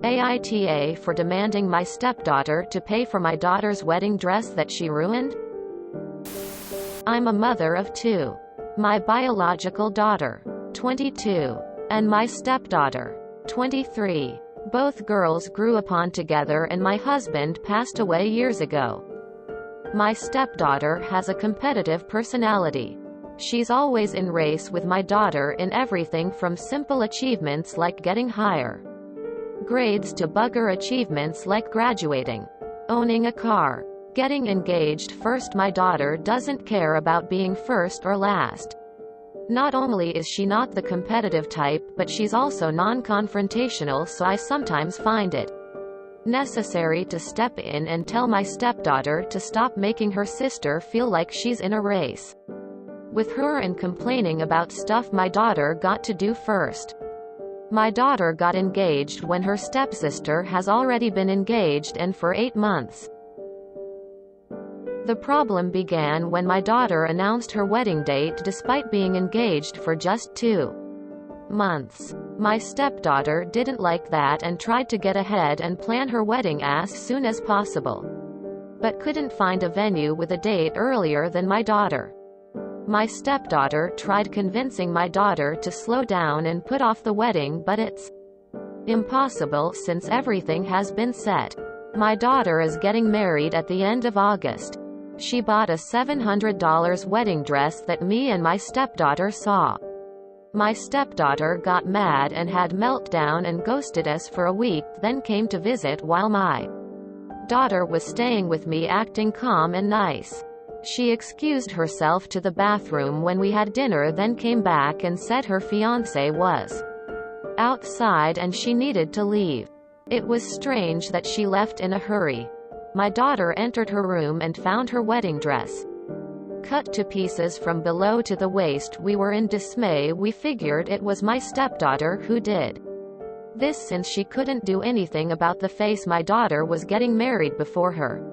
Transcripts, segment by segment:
AITA for demanding my stepdaughter to pay for my daughter's wedding dress that she ruined? I'm a mother of two. My biological daughter, 22, and my stepdaughter, 23. Both girls grew upon together and my husband passed away years ago. My stepdaughter has a competitive personality. She's always in race with my daughter in everything from simple achievements like getting higher grades to bugger achievements like graduating, owning a car, getting engaged. First, my daughter doesn't care about being first or last. Not only is she not the competitive type, but she's also non-confrontational, so I sometimes find it necessary to step in and tell my stepdaughter to stop making her sister feel like she's in a race with her and complaining about stuff my daughter got to do first. My daughter got engaged when her stepsister has already been engaged and for 8 months. The problem began when my daughter announced her wedding date despite being engaged for just 2 months. My stepdaughter didn't like that and tried to get ahead and plan her wedding as soon as possible, but couldn't find a venue with a date earlier than my daughter. My stepdaughter tried convincing my daughter to slow down and put off the wedding, but it's impossible since everything has been set. My daughter is getting married at the end of August. She bought a $700 wedding dress that me and my stepdaughter saw. My stepdaughter got mad and had meltdown and ghosted us for a week, then came to visit while my daughter was staying with me acting calm and nice. She excused herself to the bathroom when we had dinner, then came back and said her fiancé was outside and she needed to leave. It was strange that she left in a hurry. My daughter entered her room and found her wedding dress cut to pieces from below to the waist. We were in dismay. We figured it was my stepdaughter who did this since she couldn't do anything about the face my daughter was getting married before her.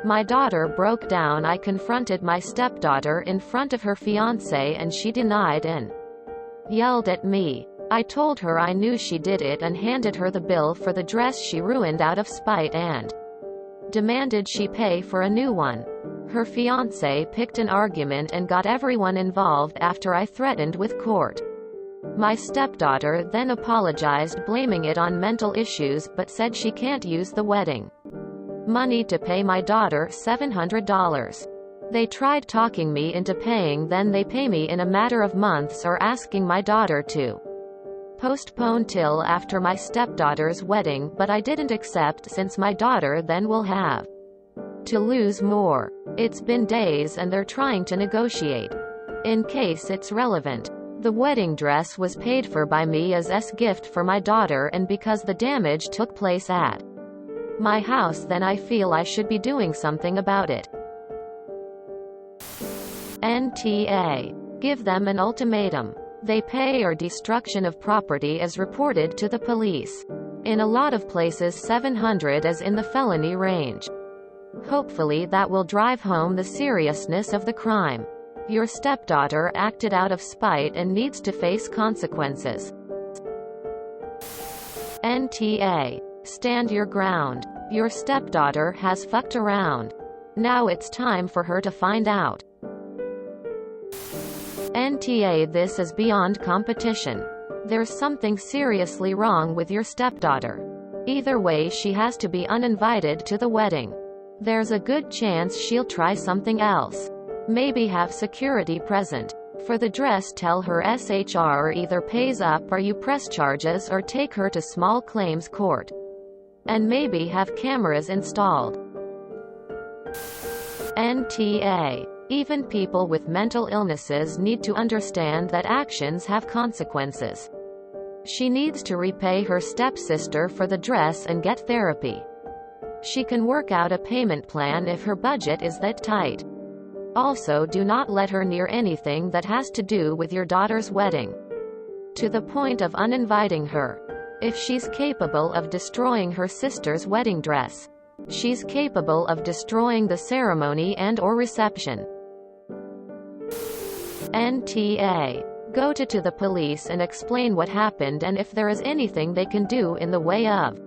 My daughter broke down. I confronted my stepdaughter in front of her fiancé and she denied and yelled at me. I told her I knew she did it and handed her the bill for the dress she ruined out of spite and demanded she pay for a new one. Her fiancé picked an argument and got everyone involved after I threatened with court. My stepdaughter then apologized, blaming it on mental issues, but said she can't use the wedding money to pay my daughter $700. They tried talking me into paying, then they pay me in a matter of months or asking my daughter to postpone till after my stepdaughter's wedding, but I didn't accept since my daughter then will have to lose more. It's been days and they're trying to negotiate. In case it's relevant, the wedding dress was paid for by me as a gift for my daughter, and because the damage took place at my house, then I feel I should be doing something about it. NTA. Give them an ultimatum. They pay or destruction of property as reported to the police. In a lot of places 700 is in the felony range. Hopefully that will drive home the seriousness of the crime. Your stepdaughter acted out of spite and needs to face consequences. NTA. Stand your ground. Your stepdaughter has fucked around. Now it's time for her to find out. NTA. This is beyond competition. There's something seriously wrong with your stepdaughter. Either way, she has to be uninvited to the wedding. There's a good chance she'll try something else. Maybe have security present. For the dress, tell her SHR either pays up or you press charges, or take her to small claims court. And maybe have cameras installed. NTA. Even people with mental illnesses need to understand that actions have consequences. She needs to repay her stepsister for the dress and get therapy. She can work out a payment plan if her budget is that tight. Also, do not let her near anything that has to do with your daughter's wedding, to the point of uninviting her. If she's capable of destroying her sister's wedding dress, she's capable of destroying the ceremony and/or reception. NTA. Go to the police and explain what happened and if there is anything they can do in the way of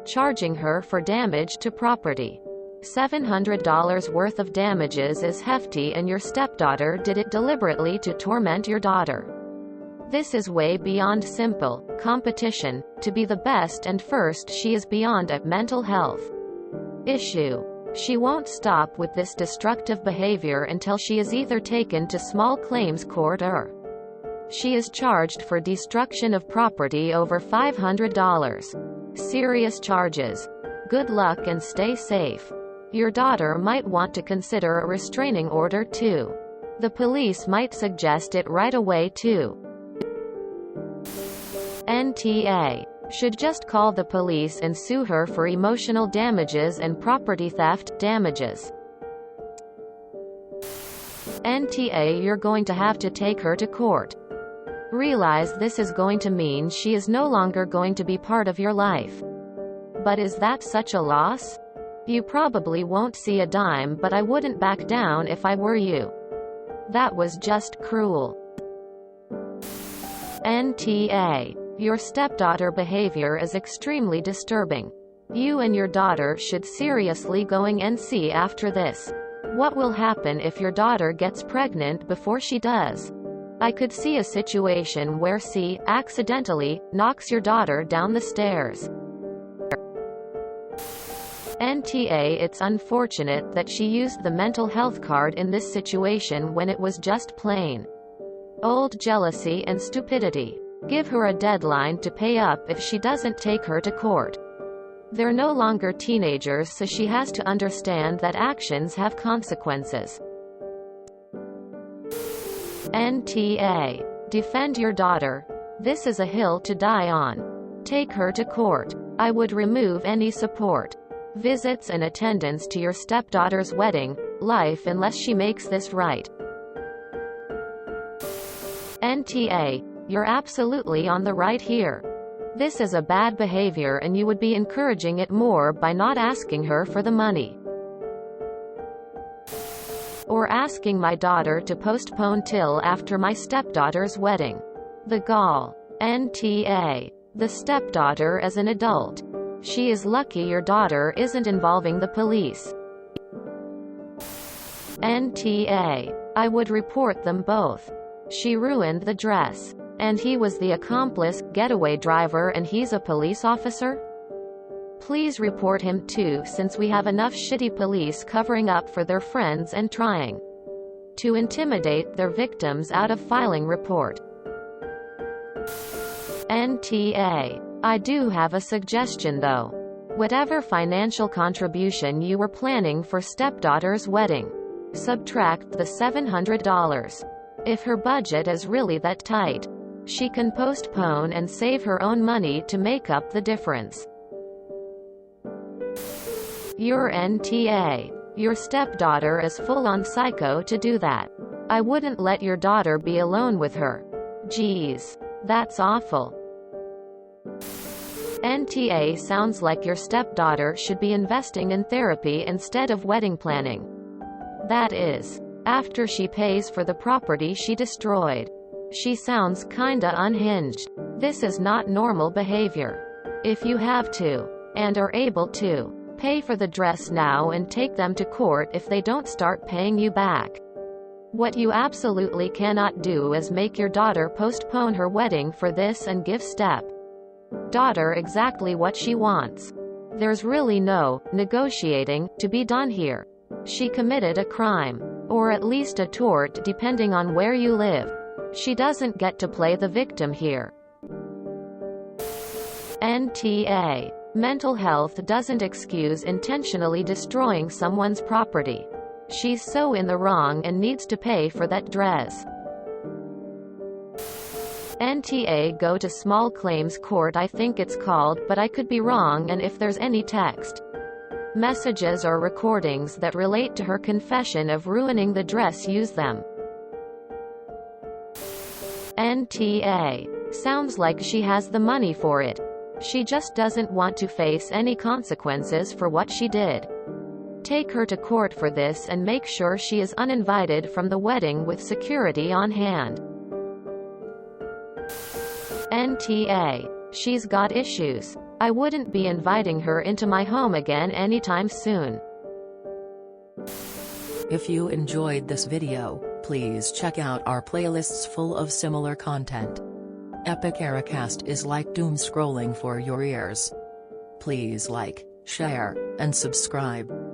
charging her for damage to property. $700 worth of damages is hefty, and your stepdaughter did it deliberately to torment your daughter. This is way beyond simple competition to be the best and first. She is beyond a mental health issue. She won't stop with this destructive behavior until she is either taken to small claims court or she is charged for destruction of property over $500. Serious charges. Good luck and stay safe. Your daughter might want to consider a restraining order too. The police might suggest it right away too. NTA should just call the police and sue her for emotional damages and property theft damages. NTA, you're going to have to take her to court. Realize this is going to mean she is no longer going to be part of your life. But is that such a loss? You probably won't see a dime, but I wouldn't back down if I were you. That was just cruel. NTA. Your stepdaughter behavior is extremely disturbing. You and your daughter should seriously going NC after this. What will happen if your daughter gets pregnant before she does? I could see a situation where C accidentally knocks your daughter down the stairs. NTA, it's unfortunate that she used the mental health card in this situation when it was just plain old jealousy and stupidity. Give her a deadline to pay up if she doesn't take her to court. They're no longer teenagers, so she has to understand that actions have consequences. NTA. Defend your daughter. This is a hill to die on. Take her to court. I would remove any support, visits and attendance to your stepdaughter's wedding life unless she makes this right. NTA. You're absolutely on the right here. This is a bad behavior and you would be encouraging it more by not asking her for the money. Or asking my daughter to postpone till after my stepdaughter's wedding. The gall. NTA. The stepdaughter is an adult. She is lucky your daughter isn't involving the police. NTA. I would report them both. She ruined the dress. And he was the accomplice, getaway driver, and he's a police officer? Please report him too, since we have enough shitty police covering up for their friends and trying to intimidate their victims out of filing report. NTA. I do have a suggestion though. Whatever financial contribution you were planning for stepdaughter's wedding, subtract the $700. If her budget is really that tight, she can postpone and save her own money to make up the difference. Your NTA. Your stepdaughter is full-on psycho to do that. I wouldn't let your daughter be alone with her. Geez. That's awful. NTA. Sounds like your stepdaughter should be investing in therapy instead of wedding planning. That is, after she pays for the property she destroyed. She sounds kinda unhinged. This is not normal behavior. If you have to, and are able to, pay for the dress now and take them to court if they don't start paying you back. What you absolutely cannot do is make your daughter postpone her wedding for this and give step-daughter exactly what she wants. There's really no negotiating to be done here. She committed a crime, or at least a tort depending on where you live. She doesn't get to play the victim here. NTA. Mental health doesn't excuse intentionally destroying someone's property. She's so in the wrong and needs to pay for that dress. NTA. Go to small claims court, I think it's called, but I could be wrong, and if there's any text messages or recordings that relate to her confession of ruining the dress, use them. NTA. Sounds like she has the money for it. She just doesn't want to face any consequences for what she did. Take her to court for this and make sure she is uninvited from the wedding with security on hand. NTA. She's got issues. I wouldn't be inviting her into my home again anytime soon. If you enjoyed this video, please check out our playlists full of similar content. Epic Ericast is like doom scrolling for your ears. Please like, share, and subscribe.